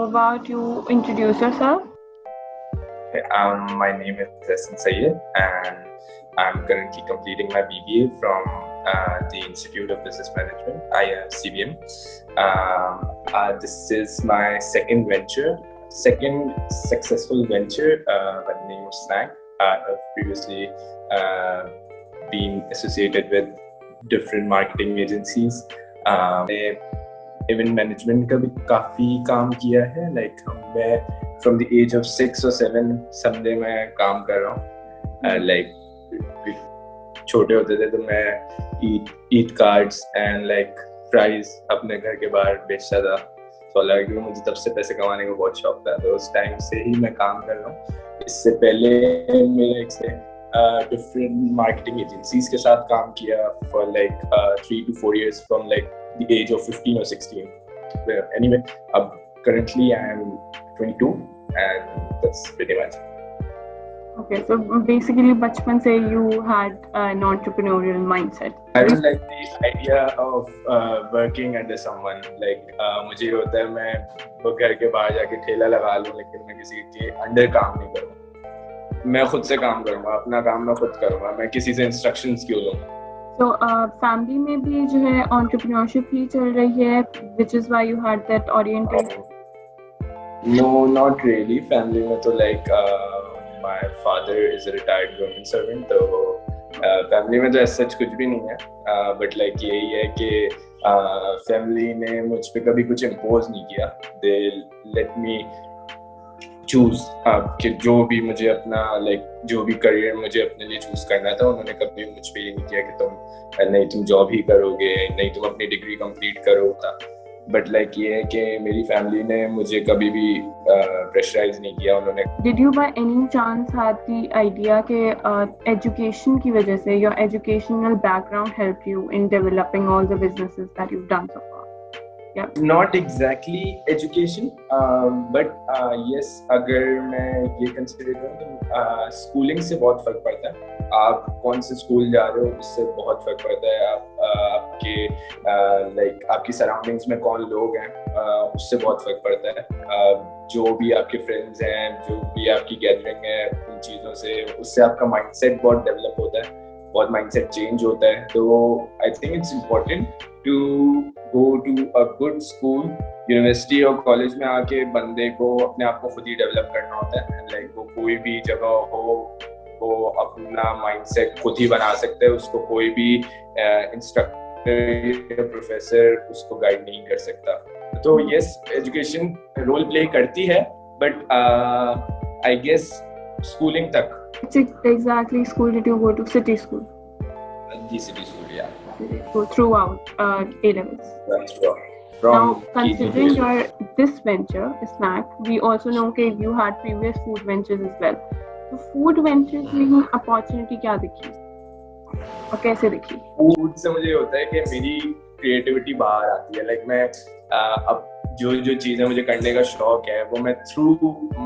about you introduce yourself? My name is Hassan Syed, and I'm currently completing my BBA from the Institute of Business Management, CBM. This is my second successful venture by the name of Snack. I've previously been associated with different marketing agencies. Event management का भी काफ़ी काम किया है. मैं from the age of 6 or 7 समझे मैं काम कर रहा हूँ. छोटे होते थे तो मैं ईट कार्ड्स एंड फ्राइज अपने घर के बाहर बेचता था. तो लगा कि मुझे तब से पैसे कमाने का बहुत शौक था, तो उस टाइम से ही मैं काम कर रहा हूँ. इससे पहले मैंने different marketing agencies के साथ काम किया for 3 to 4 years from the age of 15 or 16. Anyway, currently I am 22 and that's pretty much. Okay, so basically बचपन से you had an entrepreneurial mindset. I don't like the idea of working under someone. मुझे होता है मैं घर के बाहर जाके ठेला लगा लूँ, लेकिन मैं किसी के अंडर काम नहीं करूँ. मैं खुद से काम करूँगा, अपना काम मैं खुद करूँगा, मैं किसी से इंस्ट्रक्शंस क्यों लूँ. So फैमिली में भी जो है entrepreneurship ही चल रही है, which is why you had that orientation. No, not really. Family में तो my father is a retired government servant, तो family में तो ऐसा कुछ भी नहीं है. But यही है कि family ने मुझ पे कभी कुछ impose नहीं किया. They let me choose कि जो भी मुझे अपना जो भी करियर मुझे अपने लिए चूज करना था, उन्होंने कभी मुझ पे ये नहीं किया कि तुम जॉब ही करोगे, नहीं तुम अपनी डिग्री कंप्लीट करो. बट ये है कि मेरी फैमिली ने मुझे कभी भी प्रेशराइज नहीं किया. उन्होंने Did you by any chance had the idea कि education की वजह से your educational background helped you in developing all the businesses that you've done so far? Yeah. Not exactly education, but yes, अगर मैं ये कंसिडर करूँ तो schooling से बहुत फर्क पड़ता है. आप कौन से स्कूल जा रहे हो उससे बहुत फर्क पड़ता है. आपके आपकी सराउंडिंग्स में कौन लोग हैं उससे बहुत फर्क पड़ता है. जो भी आपके फ्रेंड्स हैं, जो भी आपकी गैदरिंग है, उन चीज़ों से उससे आपका माइंडसेट बहुत डेवलप होता है, बहुत माइंडसेट चेंज होता है. तो I think it's important to go to a good school, university और कॉलेज में आके बंदे को अपने आप को खुद ही डेवलप करना होता है. वो कोई भी जगह हो वो अपना माइंडसेट खुद ही बना सकते हैं. उसको कोई भी इंस्ट्रक्टर या प्रोफेसर उसको गाइड नहीं कर सकता. तो यस, एजुकेशन रोल प्ले करती है, बट आई गेस स्कूलिंग तक. Exactly school did you go to? City school? The city school, yeah. So throughout A-levels. That's right. Now, considering this venture, Snack, we also know that you had previous food ventures as well. So food ventures में opportunity क्या दिखी और कैसे दिखी? Food से मुझे होता है कि मेरी creativity बाहर आती है. मैं अब जो चीज़ें मुझे करने का शौक है वो मैं through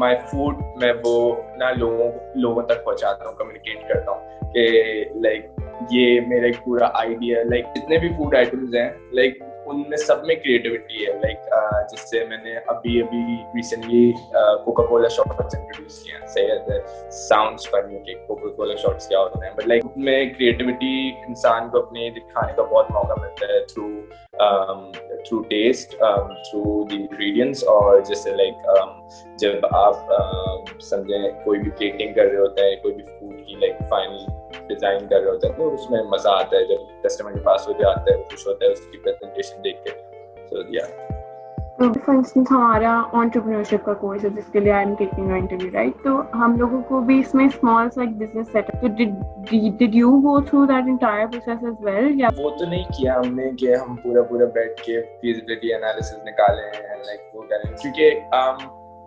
my food मैं वो ना लोगों तक पहुँचाता हूँ, कम्युनिकेट करता हूँ कि ये मेरा एक पूरा आइडिया. जितने भी फूड आइटम्स हैं उनमें सब में क्रिएटिविटी है. जिससे मैंने अभी recently Coca Cola shots introduce किया. साउंड्स फनी कि कोका कोला शॉट्स क्या होते हैं, बट उनमें क्रिएटिविटी इंसान को अपने दिखाने का बहुत मौका मिलता है through taste, through the ingredients. और जैसे जब आप समझे कोई भी प्लेटिंग कर रहे होते हैं, कोई भी फूड की फाइनल डिजाइन कर रहे होते हैं, तो उसमें मजा आता है जब कस्टमर के पास हो जाता है, खुश होता है उसकी प्रेजेंटेशन देख के. So yeah. For instance, हमारा entrepreneurship का कोर्स है जिसके लिए I am taking an interview, right? तो हम लोगों को भी इसमें small business setup. So did you go through that entire process as well? या वो तो नहीं किया हमने कि हम पूरा बैठ के feasibility analysis निकाले हैं वो करें, क्योंकि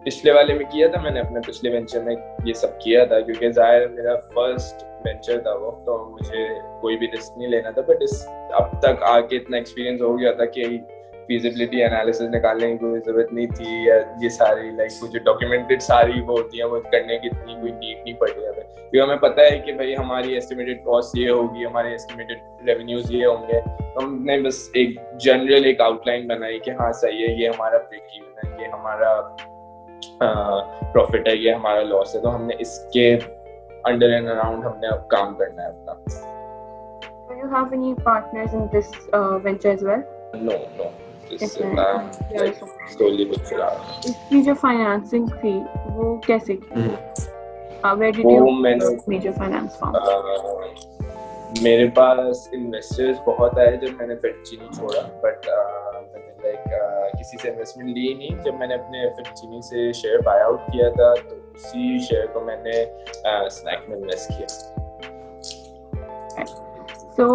पिछले वाले में किया था मैंने. अपने पिछले वेंचर में ये सब किया था क्योंकि ज़ाहिर मेरा फर्स्ट वेंचर था वो, तो मुझे कोई भी रिस्क नहीं लेना था. बट अब तक आके इतना एक्सपीरियंस हो गया था कि फिजिबिलिटी एनालिसिस निकालने की कोई जरूरत नहीं थी, या ये सारी लाइक कुछ डॉक्यूमेंटेड सारी वो होती है वो करने की इतनी कोई नीड नहीं पड़ी हमें, क्योंकि हमें पता है कि भाई हमारी एस्टिमेटेड कॉस्ट ये होगी, हमारे एस्टिमेटेड रेवेन्यूज ये होंगे, तो हमने बस एक जनरल एक आउटलाइन बनाई कि हाँ सही है, ये हमारा ब्रेक इवन है, ये हमारा प्रॉफिट है, ये हमारा लॉस है, तो हमने इसके अंडर एंड अराउंड हमने अब काम करना है अपना। Do you have any partners in this venture as well? No. Solely with फिलहाल। इसकी जो फाइनेंसिंग थी वो कैसे की? Where did you get major finance from? मेरे पास इन्वेस्टर्स बहुत आए जब मैंने फेटचीनी छोड़ा, बट मैंने लाइक किसी से इन्वेस्टमेंट ली नहीं। जब मैंने अपने फेटचीनी से शेयर बाय आउट किया था तो उसी शेयर को मैंने स्नैक में इन्वेस्ट किया। So,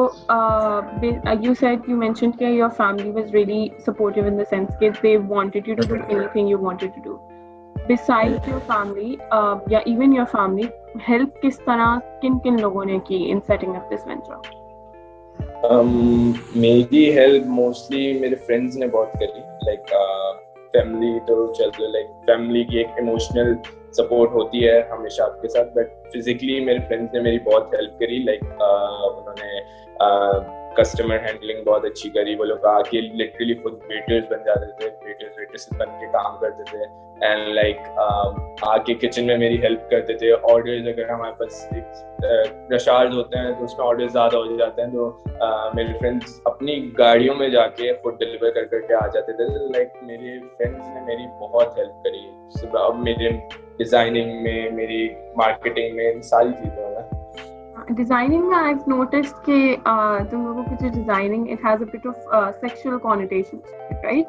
you mentioned that your family was really supportive in the sense that they wanted you to do anything you wanted to do. Besides your family, या even your family, help किस तरह किन लोगों ने की in setting up this venture? मेरी help mostly मेरे friends ने बहुत करी। लाइक फैमिली तो चलो, लाइक फैमिली की एक इमोशनल सपोर्ट होती है हमेशा आपके साथ, बट फिजिकली मेरे फ्रेंड्स ने मेरी बहुत हेल्प करी। लाइक उन्होंने कस्टमर हैंडलिंग बहुत अच्छी करी। वो लोग आके लिटरली खुद वेटर्स बन जाते थे, वेटर्स बन के काम करते थे, एंड लाइक आके किचन में मेरी हेल्प करते थे। ऑर्डर्स अगर हमारे पास रशार्ज होते हैं तो उसमें ऑर्डर्स ज़्यादा हो जाते हैं, तो मेरे फ्रेंड्स अपनी गाड़ियों में जाके फूड डिलीवर कर करके आ जाते थे। लाइक मेरे फ्रेंड्स ने मेरी बहुत हेल्प करी अब मेरे डिज़ाइनिंग में, मेरी मार्केटिंग में, इन सारी चीज़ों में। Designing में I've noticed कि तुम लोगों की जो designing, it has a bit of sexual connotations, right?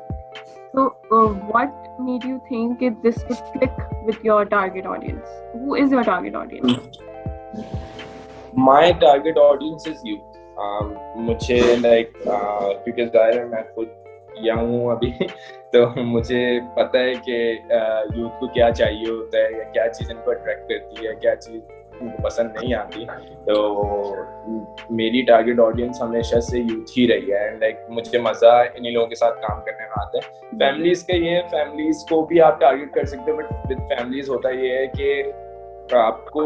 So what made you think that this would click with your target audience? Who is your target audience? My target audience is youth. मुझे like क्योंकि ज़ाहिर है मैं खुद young हूँ अभी तो मुझे पता है कि यूथ को क्या चाहिए होता है, या क्या चीज़ इनको अट्रैक्ट करती है, क्या चीज़ उनको पसंद नहीं आती। तो मेरी टारगेट ऑडियंस हमेशा से यूथ ही रही है, एंड लाइक मुझे मज़ा इन्हीं लोगों के साथ काम करने में आता है। फैमिलीज़ का ये है, फैमिलीज़ को भी आप टारगेट कर सकते हो, बट विद फैमिलीज़ होता ये है कि आपको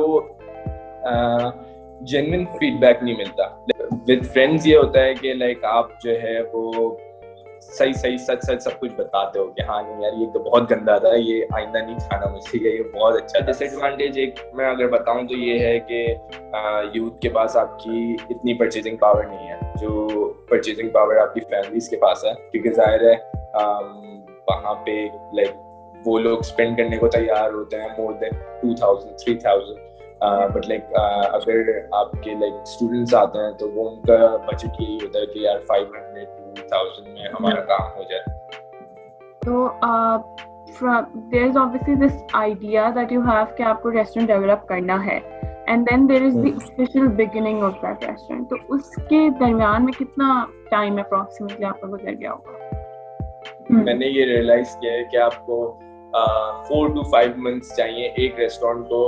जेन्युइन फीडबैक नहीं मिलता। विद फ्रेंड्स ये होता है कि लाइक आप जो है वो सही सच सब कुछ बताते हो कि हाँ नहीं यार ये तो बहुत गंदा था, ये आइंदा नहीं खाना मुझे, ये बहुत अच्छा। डिसएडवांटेज एक मैं अगर बताऊं तो ये है कि यूथ के पास आपकी इतनी परचेजिंग पावर नहीं है जो परचेजिंग पावर आपकी फैमिलीज के पास है, क्योंकि जाहिर है वहाँ पे लाइक वो लोग स्पेंड करने को तैयार होते हैं मोर देन 2000 3000, बट लाइक अगर आपके लाइक स्टूडेंट्स आते हैं तो वो उनका बजट यही होता है कि यार 500 to 1000 में हमारा काम हो जाए। तो there is obviously this idea that you have कि आपको रेस्टोरेंट डेवलप करना है, and then there is the official beginning of that restaurant. तो उसके दरमियान में कितना टाइम approximately आपका गुजर गया होगा? मैंने ये रियलाइज किया है कि आपको 4 to 5 months चाहिए एक रेस्टोरेंट को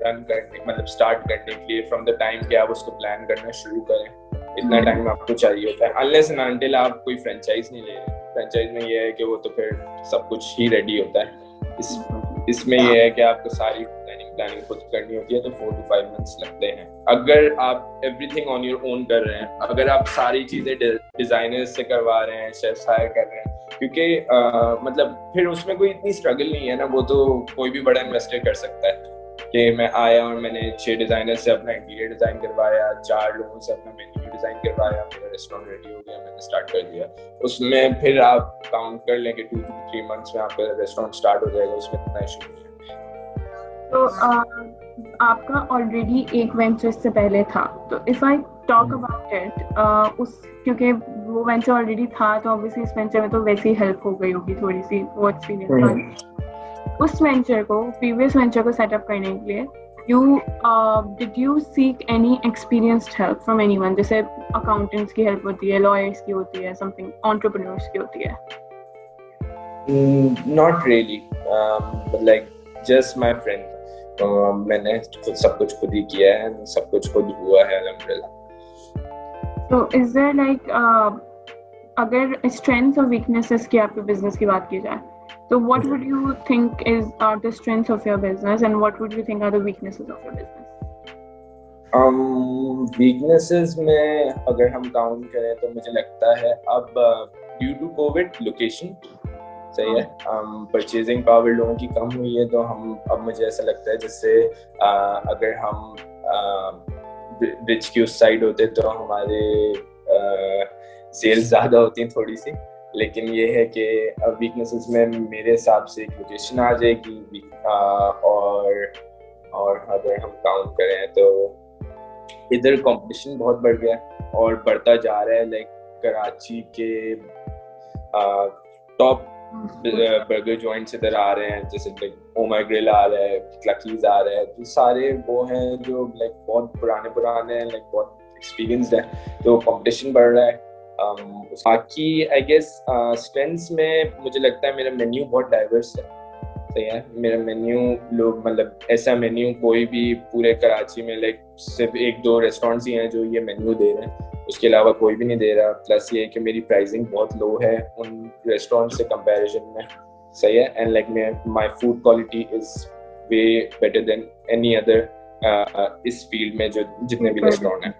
रन करने, मतलब स्टार्ट करने के लिए, फ्रॉम द टाइम कि आप उसको प्लान करना शुरू करें, इतना टाइम आपको चाहिए होता है। अनलेस एंड अनटिल आप कोई फ्रेंचाइज नहीं ले रहे। फ्रेंचाइज में ये है कि वो तो फिर सब कुछ ही रेडी होता है। इसमें ये है कि आपको सारी प्लानिंग खुद करनी होती है, तो 4 to 5 months लगते हैं। अगर आप एवरीथिंग ऑन योर ओन कर रहे हैं, अगर आप सारी चीजें डिजाइनर्स से करवा रहे हैं, शेफ्स हायर कर रहे हैं, क्योंकि मतलब फिर उसमें कोई इतनी स्ट्रगल नहीं है ना, वो तो कोई भी बड़ा इन्वेस्टर कर सकता है कि मैं आया और मैंने 6 डिजाइनर से अपना इंटीरियर डिजाइन करवाया, 4 लोगों से अपना मेन्यू डिजाइन करवाया, मेरा रेस्टोरेंट रेडी हो गया, मैंने स्टार्ट कर दिया। उसमें फिर आप काउंट कर लें कि 2 to 3 months में आपका रेस्टोरेंट स्टार्ट हो जाएगा, उसमें इतना इशू नहीं है। तो आपका ऑलरेडी एक वेंचर से पहले था, तो if I talk about it, उस क्योंकि वो वेंचर ऑलरेडी था तो ऑब्वियसली इस वेंचर में तो वैसे ही हेल्प हो गई होगी थोड़ी सी, वो एक्सपीरियंस उस वेंचर को, प्रीवियस वेंचर को सेटअप करने के लिए did you seek any experienced help from anyone? जैसे accountants की help होती है, lawyers की होती है, something entrepreneurs की होती है। Not really, but like just my friend. मैंने सब कुछ खुद ही किया है, सब कुछ खुद हुआ है अल्हम्दुलिल्लाह। So is there like अगर strengths और weaknesses की आपके business की बात की जाए, so what would you think are the strengths of your business and what would you think are the weaknesses of your business? Weaknesses में अगर हम काउंट करें तो मुझे लगता है अब ड्यू टू कोविड लोकेशन सही है, परचेजिंग पावर लोगों की कम हुई है, तो हम अब मुझे ऐसा लगता है जैसे अगर हम ब्रिज की उस साइड होते तो हमारे सेल्स ज़्यादा होती थोड़ी सी, लेकिन ये है कि अब वीकनेसेस में मेरे हिसाब से एक लोकेशन आ जाएगी, और अगर हम काउंट करें तो इधर कंपटीशन बहुत बढ़ गया और बढ़ता जा रहा है। लाइक कराची के टॉप बर्गर जॉइंट्स इधर आ रहे हैं, जैसे लाइक ओमाई ग्रिल आ रहा है, क्लकीज आ रहा है, तो सारे वो हैं जो लाइक बहुत पुराने हैं, लाइक बहुत एक्सपीरियंस्ड हैं, तो कंपटीशन बढ़ रहा है। बाकी आई गेस स्ट्रेंथ्स में मुझे लगता है मेरा मेन्यू बहुत डाइवर्स है, सही है। मेरा मेन्यू लोग मतलब ऐसा मेन्यू कोई भी पूरे कराची में लाइक सिर्फ 1-2 रेस्टोरेंट्स ही हैं जो ये मेन्यू दे रहे हैं, उसके अलावा कोई भी नहीं दे रहा। प्लस ये है कि मेरी प्राइसिंग बहुत लो है उन रेस्टोरेंट से कंपैरिजन में, सही है। And like my food quality is way better than any other इस फील्ड में जो जितने भी रेस्टोरेंट हैं।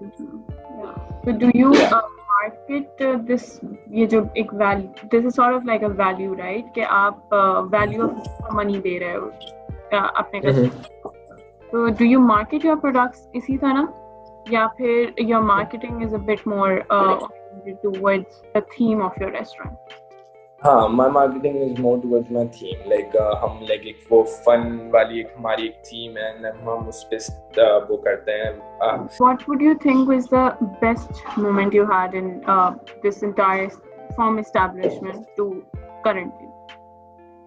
So do you market this, ये जो एक value, this is sort of like a value, right? कि आप value of money दे रहे हो अपने customer. So do you market your products इसी तरह, या फिर your marketing is a bit more oriented towards the theme of your restaurant? हाँ, my marketing is more towards my theme. Like हम like एक वो fun वाली एक हमारी एक theme है, and हम उस पे वो करते हैं। What would you think was the best moment you had in this entire firm establishment to currently?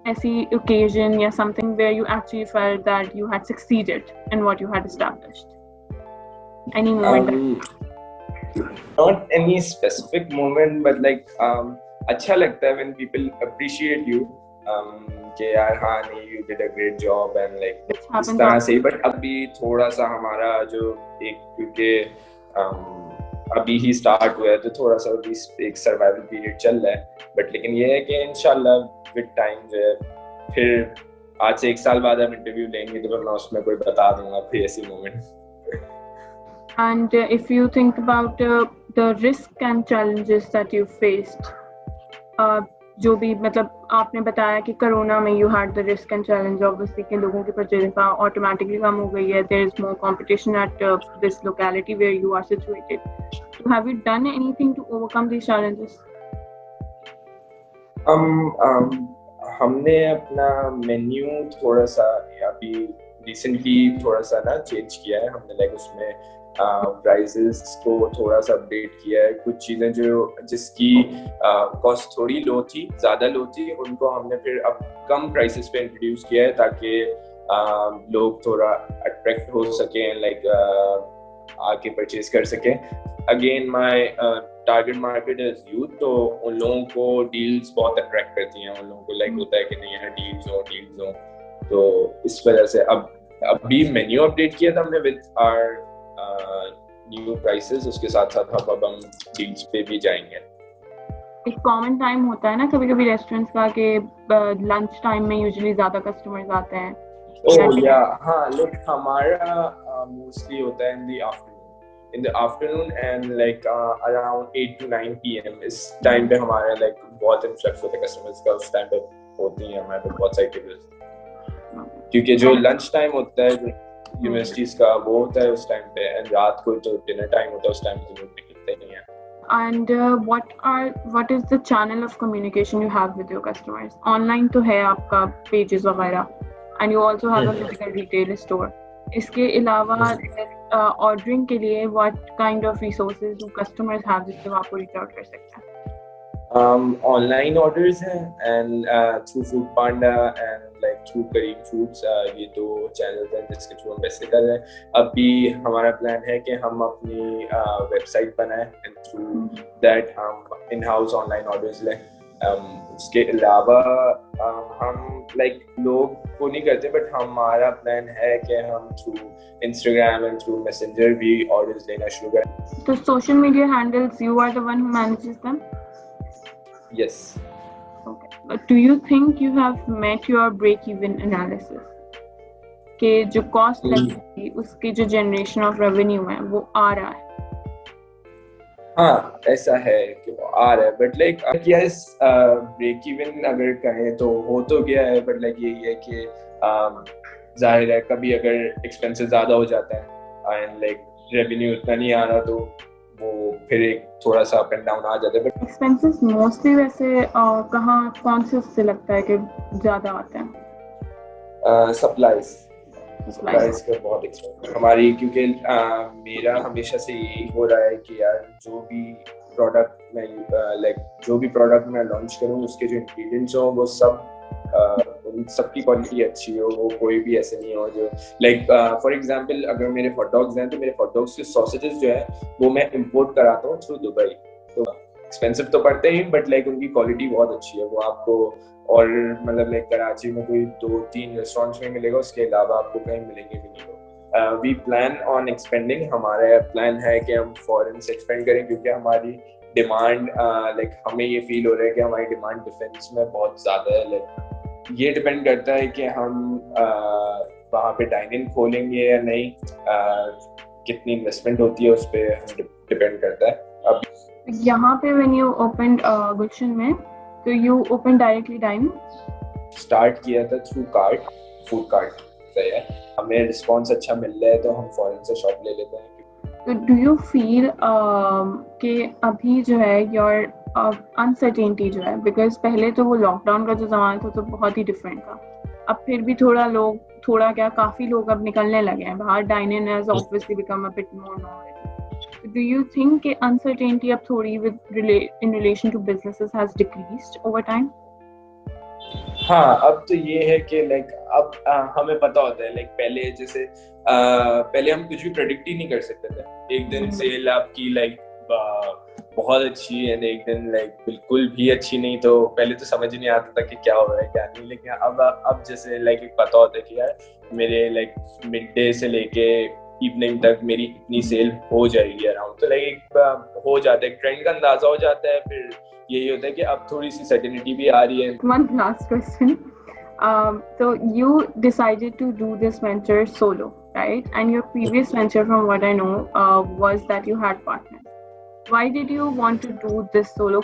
ऐसी occasion या something where you actually felt that you had succeeded in what you had established? Any moment? Not any specific moment, but like अच्छा लगता है when people appreciate you कि यार हाँ नहीं you did a great job and like इस तरह से। but अभी थोड़ा सा हमारा जो एक क्योंकि अभी ही स्टार्ट हुआ है तो थोड़ा सा अभी एक सर्वाइवल पीरियड चल रहा है, बट लेकिन ये है कि इंशाल्लाह विद टाइम जो है फिर आज से 1 साल बाद आप इंटरव्यू लेंगे तो मैं उसमें कोई बता दूंगा फिर ऐसी moment. And if you think about the risk and challenges that you faced, जो भी मतलब आपने बताया कि कोरोना में you had the risk and challenge obviously कि लोगों की परचेजिंग पावर ऑटोमेटिकली कम हो गई है, there is more competition at this locality where you are situated. So have you done anything to overcome these challenges? हमने अपना menu थोड़ा सा अभी रिसेंटली थोड़ा सा ना चेंज किया है हमने, लाइक उसमें प्राइसेस को थोड़ा सा अपडेट किया है। कुछ चीज़ें जो जिसकी कॉस्ट थोड़ी लो थी, ज़्यादा लो थी, उनको हमने फिर अब कम प्राइसेस पे इंट्रोड्यूस किया है ताकि लोग थोड़ा अट्रैक्ट हो सकें, लाइक आके परचेज कर सकें। Again my target market is youth, तो उन लोगों को डील्स बहुत अट्रैक्ट करती हैं, उन लोगों को लाइक होता है कि नहीं यार डील्स हो, तो इस वजह से अभी मेन्यू अपडेट किया था हमने विद आवर न्यू प्राइसेस, उसके साथ साथ अब हम डील्स पे भी जाएंगे। एक कॉमन टाइम होता है ना कभी-कभी रेस्टोरेंट्स का कि लंच टाइम में यूजुअली ज्यादा कस्टमर्स आते हैं। ओह या हाँ, लाइक हमारा मोस्टली होता है in the afternoon and like around 8 to 9 PM इस टाइम पे हमारे लाइक बहुत इन्फ्लक्स होते हैं कस्टमर्स का, उस टाइम पे होती है हमारे बहुत सारी टेबल्स, क्योंकि जो लंच टाइम होता है यूनिवर्सिटीज का वो होता है उस टाइम पे, एंड रात को तो डिनर टाइम होता है, उस टाइम पे लोग निकलते नहीं हैं। And what is the channel of communication you have with your customers? Online तो है आपका pages वगैरह, and you also have a physical retail store. इसके अलावा ordering के लिए what kind of resources do customers have जिससे वो आपको reach out कर सकते हैं? Online orders हैं and through Food Panda and like through Kareem Foods, ये 2 channels हैं जिसके थ्रू हम वैसे कर रहे हैं। अभी हमारा प्लान है कि हम अपनी वेबसाइट बनाएं and through that हम in-house online orders लें। उसके अलावा हम like लोग को नहीं करते, बट हमारा प्लान है कि हम through Instagram and through Messenger भी orders लेना शुरू करें। तो social media handles, you are the one who manages them? Yes. Okay. But do you think you have met your break-even analysis? कि जो कॉस्ट लगेगी उसकी जो जनरेशन ऑफ रेवेन्यू है वो आ रहा है? हाँ, ऐसा है कि वो आ रहा है, but like yes, break even अगर कहें तो हो तो गया है, बट लाइक यही है कि जाहिर है कभी अगर एक्सपेंसेस ज्यादा हो जाता है एंड लाइक रेवेन्यू उतना नहीं आ रहा तो वो फिर एक थोड़ा सा अप एंड डाउन आ जाता है। बट एक्सपेंसेस मोस्टली वैसे कहाँ कौन से लगता है कि ज्यादा आते हैं? सप्लाईज का बहुत एक्सपेंसिव हमारी, क्योंकि मेरा हमेशा से यही हो रहा है कि यार जो भी प्रोडक्ट मैं लॉन्च करूँ उसके जो इंग्रेडिएंट्स हो वो सब सबकी क्वालिटी अच्छी हो, वो कोई भी ऐसे नहीं हो जो लाइक फॉर एग्जांपल अगर मेरे हॉट डॉग्स हैं तो मेरे हॉट डॉग्स के सॉसेजेस जो है वो मैं इंपोर्ट कराता हूँ थ्रू दुबई, तो एक्सपेंसिव तो पड़ते ही बट लाइक उनकी क्वालिटी बहुत अच्छी है, वो आपको और मतलब लाइक कराची में कोई 2-3 रेस्टोरेंट्स में मिलेगा, उसके अलावा आपको कहीं मिलेंगे भी नहीं। वी प्लान ऑन एक्सपेंडिंग, हमारा प्लान है कि हम फॉरेन से एक्सपेंड करें क्योंकि हमारी डिमांड लाइक हमें ये फील हो रहा है कि हमारी डिमांड डिफेंस में बहुत ज़्यादा है। लाइक ये डिपेंड करता है कि हम वहाँ पे डाइनिंग खोलेंगे या नहीं, कितनी इन्वेस्टमेंट होती है उस पर डिपेंड करता है। अब यहाँ पे when you opened गुलशन में तो you opened directly dine? Start किया था थ्रू कार्ट, फूड कार्ट से है, हमें रिस्पांस अच्छा मिल रहा है तो हम फॉरेन से शॉप ले लेते हैं। तो डू यू फील कि अभी जो है योर अनसर्टेनिटी जो है, बिकॉज पहले तो वो लॉकडाउन का जो ज़माना था तो बहुत ही डिफरेंट था, अब फिर भी थोड़ा क्या काफ़ी लोग अब निकलने लगे हैं बाहर, dining has obviously become a bit more normal. Do you think कि uncertainty अब थोड़ी in relation to businesses has decreased over time? हाँ, अब तो ये है कि लाइक अब हमें पता होता है, लाइक पहले जैसे पहले हम कुछ भी प्रेडिक्ट ही नहीं कर सकते थे। एक दिन सेल आपकी लाइक बहुत अच्छी है, एक दिन लाइक बिल्कुल भी अच्छी नहीं, तो पहले तो समझ ही नहीं आता था कि क्या हो रहा है क्या नहीं। लेकिन अब जैसे लाइक एक पता होता है कि यार मेरे लाइक मिड डे से लेके इवनिंग तक मेरी इतनी सेल हो जाएगी अराउंड, तो लाइक हो जाता है, ट्रेंड का अंदाजा हो जाता है, फिर यही होता है कि अब थोड़ी सी सर्टेनिटी भी आ रही है। One last question. So you decided to do this venture solo, right? And your previous venture, from what I know, was that you had partners. Why did you want to do this solo?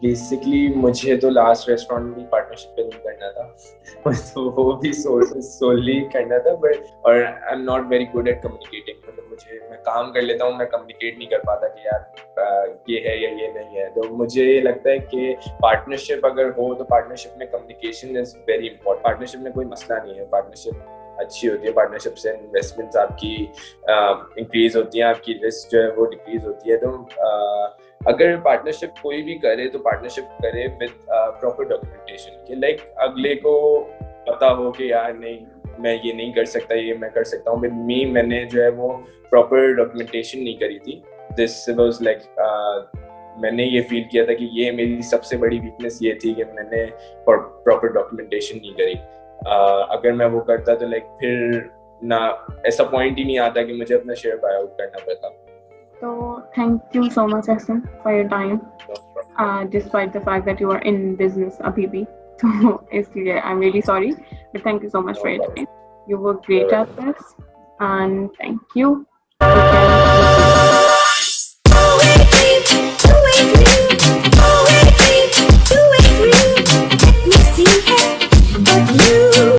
Basically मुझे तो last restaurant भी partnership पे नहीं करना था तो वो भी सोली करना था, बट और I am not very good at communicating, मतलब मैं काम कर लेता हूँ, मैं कम्युनिकेट नहीं कर पाता कि यार ये है या ये नहीं है। तो मुझे ये लगता है कि पार्टनरशिप अगर हो तो पार्टनरशिप में communication is very important. Partnership में कोई मसला नहीं है, पार्टनरशिप अच्छी होती है, पार्टनरशिप से इन्वेस्टमेंट्स आपकी इंक्रीज होती हैं, आपकी रिस्क जो है वो डिक्रीज होती है। तो अगर पार्टनरशिप कोई भी करे तो पार्टनरशिप करे विद प्रॉपर डॉक्यूमेंटेशन कि लाइक अगले को पता हो कि यार नहीं मैं ये नहीं कर सकता, ये मैं कर सकता हूँ। विद मी मैंने जो है वो प्रॉपर डॉक्यूमेंटेशन नहीं करी थी। दिस वाज लाइक मैंने ये फील किया था कि ये मेरी सबसे बड़ी वीकनेस ये थी कि मैंने प्रॉपर डॉक्यूमेंटेशन नहीं करी। अगर मैं वो करता तो लाइक फिर ना ऐसा पॉइंट ही नहीं आता कि मुझे अपना शेयर बाय आउट करना पड़ता। So thank you so much, Ahsan, for your time. Despite the fact that you are in business abhi bhi, so इसलिए I'm really sorry, but thank you so much for your time. You were great at this, and thank you.